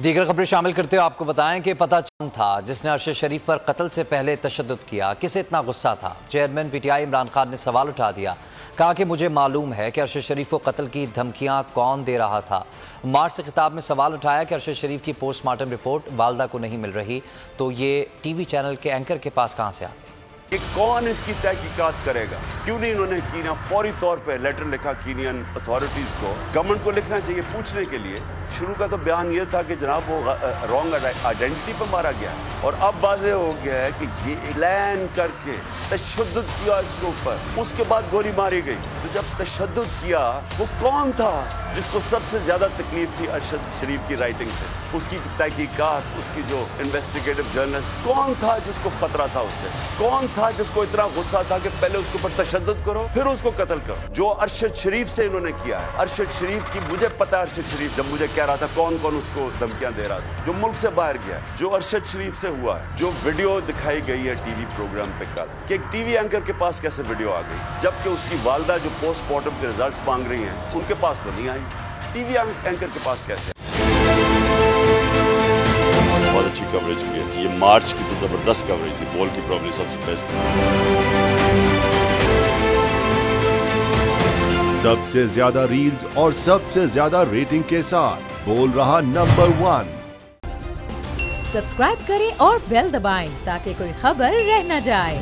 दीगर खबरें शामिल करते हुए आपको बताएं कि पता कौन था जिसने अरशद शरीफ पर कत्ल से पहले तशद्दुद किया, किसे इतना गुस्सा था। चेयरमैन पीटीआई इमरान खान ने सवाल उठा दिया, कहा कि मुझे मालूम है कि अरशद शरीफ को कत्ल की धमकियां कौन दे रहा था। मार्च से खिताब में सवाल उठाया कि अरशद शरीफ की पोस्टमार्टम रिपोर्ट वालदा को नहीं मिल रही तो ये टीवी चैनल के एंकर के पास कहां से आ कि कौन इसकी तहकीकात करेगा। क्यों नहीं इन्होंने कीनिया फौरी तौर पे लेटर लिखा कीनियन अथॉरिटीज को, गवर्नमेंट को लिखना चाहिए पूछने के लिए। शुरू का तो बयान ये था कि जनाब वो रॉन्ग आइडेंटिटी पर मारा गया और अब वाज़ेह हो गया है कि ये प्लान करके तशद्दुद किया इसके ऊपर, उसके बाद गोली मारी गई। तो जब तशद्दुद किया वो कौन था जिसको सबसे ज्यादा तकलीफ थी अरशद शरीफ की राइटिंग से, उसकी तहकीकात, उसकी जो इन्वेस्टिगेटिव जर्नलिस्ट, कौन था जिसको खतरा था उससे, कौन था जिसको इतना गुस्सा था कि पहले उसके ऊपर तशद्दुद करो फिर उसको कत्ल करो। जो अरशद शरीफ से इन्होंने किया है, अरशद शरीफ की मुझे पता है, अरशद शरीफ जब मुझे कह रहा था कौन कौन उसको धमकियां दे रहा था, जो मुल्क से बाहर गया, जो अरशद शरीफ से हुआ है, जो वीडियो दिखाई गई है टीवी प्रोग्राम पे कल कि एक टीवी एंकर के पास कैसे वीडियो आ गई जबकि उसकी वालदा जो पोस्टमार्टम के रिजल्ट्स मांग रही हैं उनके पास तो नहीं आई, टीवी एंकर के पास कैसे। बहुत अच्छी कवरेज की है, ये मार्च की तो जबरदस्त कवरेज थी, बॉल की प्रॉब्लम सबसे बेस्ट थी। सबसे ज्यादा रील्स और सबसे ज्यादा रेटिंग के साथ बोल रहा नंबर 1। सब्सक्राइब करें और बेल दबाएं ताकि कोई खबर रह न जाए।